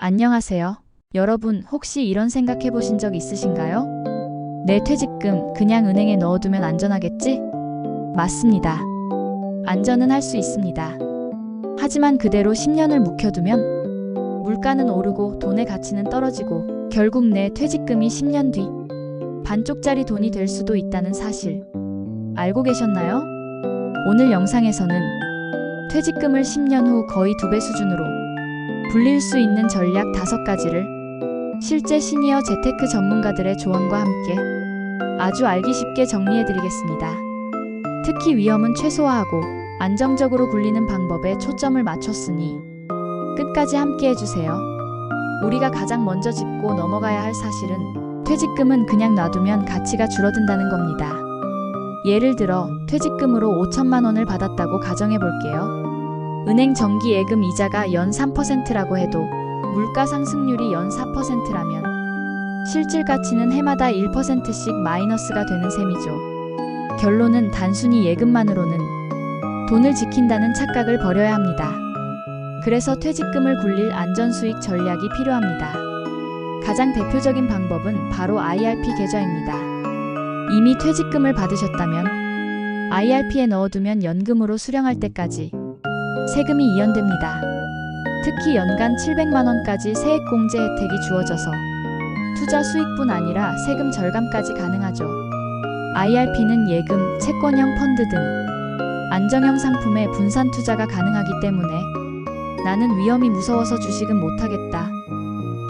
안녕하세요. 여러분 혹시 이런 생각해 보신 적 있으신가요? 내 퇴직금 그냥 은행에 넣어두면 안전하겠지? 맞습니다. 안전은 할 수 있습니다. 하지만 그대로 10년을 묵혀두면 물가는 오르고 돈의 가치는 떨어지고 결국 내 퇴직금이 10년 뒤 반쪽짜리 돈이 될 수도 있다는 사실 알고 계셨나요? 오늘 영상에서는 퇴직금을 10년 후 거의 2배 수준으로 불릴 수 있는 전략 5가지를 실제 시니어 재테크 전문가들의 조언과 함께 아주 알기 쉽게 정리해드리겠습니다. 특히 위험은 최소화하고 안정적으로 굴리는 방법에 초점을 맞췄으니 끝까지 함께 해주세요. 우리가 가장 먼저 짚고 넘어가야 할 사실은 퇴직금은 그냥 놔두면 가치가 줄어든다는 겁니다. 예를 들어 퇴직금으로 5천만 원을 받았다고 가정해 볼게요. 은행 정기 예금 이자가 연 3%라고 해도 물가 상승률이 연 4%라면 실질 가치는 해마다 1%씩 마이너스가 되는 셈이죠. 결론은 단순히 예금만으로는 돈을 지킨다는 착각을 버려야 합니다. 그래서 퇴직금을 굴릴 안전수익 전략이 필요합니다. 가장 대표적인 방법은 바로 IRP 계좌입니다. 이미 퇴직금을 받으셨다면 IRP에 넣어두면 연금으로 수령할 때까지 세금이 이연됩니다. 특히 연간 700만 원까지 세액공제 혜택이 주어져서 투자 수익뿐 아니라 세금 절감까지 가능하죠. IRP는 예금, 채권형 펀드 등 안정형 상품에 분산 투자가 가능하기 때문에 나는 위험이 무서워서 주식은 못하겠다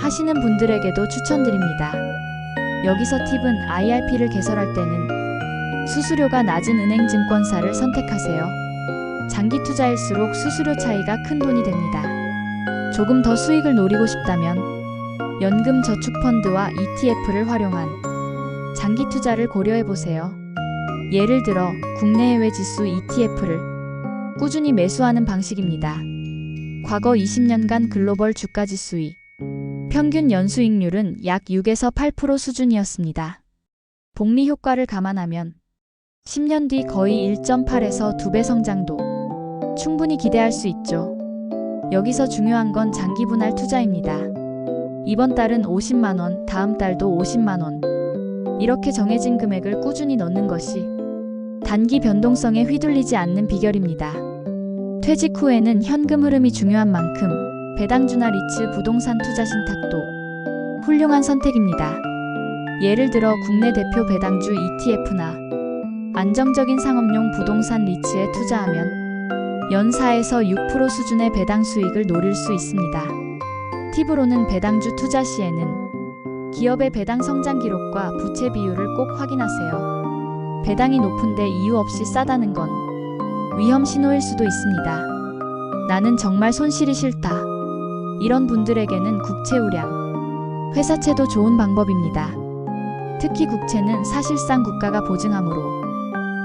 하시는 분들에게도 추천드립니다. 여기서 팁은 IRP를 개설할 때는 수수료가 낮은 은행증권사를 선택하세요. 장기 투자일수록 수수료 차이가 큰 돈이 됩니다. 조금 더 수익을 노리고 싶다면 연금 저축펀드와 ETF를 활용한 장기 투자를 고려해보세요. 예를 들어 국내해외 지수 ETF를 꾸준히 매수하는 방식입니다. 과거 20년간 글로벌 주가 지수의 평균 연수익률은 약 6에서 8% 수준이었습니다. 복리 효과를 감안하면 10년 뒤 거의 1.8에서 2배 성장도 충분히 기대할 수 있죠. 여기서 중요한 건 장기 분할 투자입니다. 이번 달은 50만 원, 다음 달도 50만 원. 이렇게 정해진 금액을 꾸준히 넣는 것이 단기 변동성에 휘둘리지 않는 비결입니다. 퇴직 후에는 현금 흐름이 중요한 만큼 배당주나 리츠 부동산 투자 신탁도 훌륭한 선택입니다. 예를 들어 국내 대표 배당주 ETF나 안정적인 상업용 부동산 리츠에 투자하면 연 4에서 6% 수준의 배당 수익을 노릴 수 있습니다. 팁으로는 배당주 투자 시에는 기업의 배당 성장 기록과 부채 비율을 꼭 확인하세요. 배당이 높은데 이유 없이 싸다는 건 위험 신호일 수도 있습니다. 나는 정말 손실이 싫다. 이런 분들에게는 국채 우량, 회사채도 좋은 방법입니다. 특히 국채는 사실상 국가가 보증하므로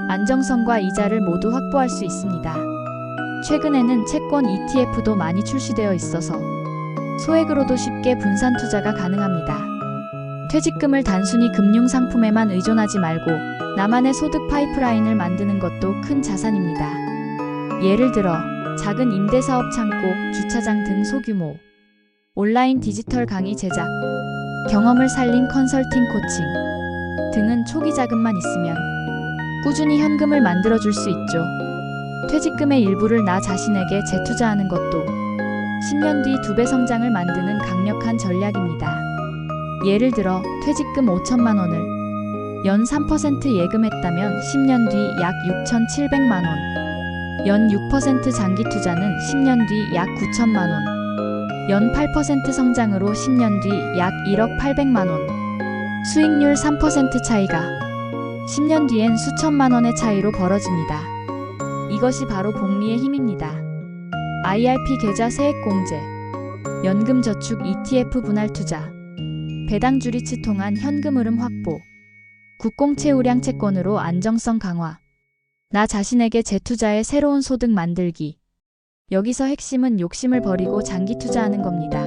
안정성과 이자를 모두 확보할 수 있습니다. 최근에는 채권 ETF도 많이 출시되어 있어서 소액으로도 쉽게 분산 투자가 가능합니다. 퇴직금을 단순히 금융상품에만 의존하지 말고 나만의 소득 파이프라인을 만드는 것도 큰 자산입니다. 예를 들어 작은 임대사업 창고, 주차장 등 소규모 온라인 디지털 강의 제작, 경험을 살린 컨설팅 코칭 등은 초기 자금만 있으면 꾸준히 현금을 만들어줄 수 있죠. 퇴직금의 일부를 나 자신에게 재투자하는 것도 10년 뒤 2배 성장을 만드는 강력한 전략입니다. 예를 들어 퇴직금 5천만 원을 연 3% 예금했다면 10년 뒤 약 6,700만 원, 연 6% 장기 투자는 10년 뒤 약 9천만 원, 연 8% 성장으로 10년 뒤 약 1억 8백만 원, 수익률 3% 차이가 10년 뒤엔 수천만 원의 차이로 벌어집니다. 이것이 바로 복리의 힘입니다. IRP 계좌 세액공제, 연금 저축 ETF 분할 투자, 배당주 리츠 통한 현금 흐름 확보, 국공채 우량 채권으로 안정성 강화, 나 자신에게 재투자의 새로운 소득 만들기. 여기서 핵심은 욕심을 버리고 장기 투자하는 겁니다.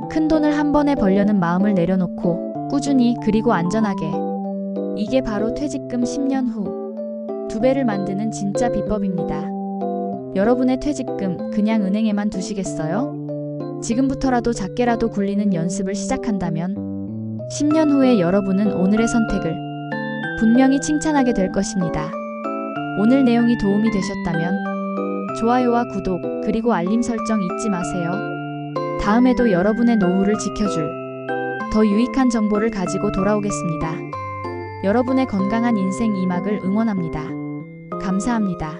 큰 돈을 한 번에 벌려는 마음을 내려놓고 꾸준히 그리고 안전하게. 이게 바로 퇴직금 10년 후 2배를 만드는 진짜 비법입니다. 여러분의 퇴직금 그냥 은행에만 두시겠어요? 지금부터라도 작게라도 굴리는 연습을 시작한다면 10년 후에 여러분은 오늘의 선택을 분명히 칭찬하게 될 것입니다. 오늘 내용이 도움이 되셨다면 좋아요와 구독, 그리고 알림 설정 잊지 마세요. 다음에도 여러분의 노후를 지켜줄 더 유익한 정보를 가지고 돌아오겠습니다. 여러분의 건강한 인생 2막을 응원합니다. 감사합니다.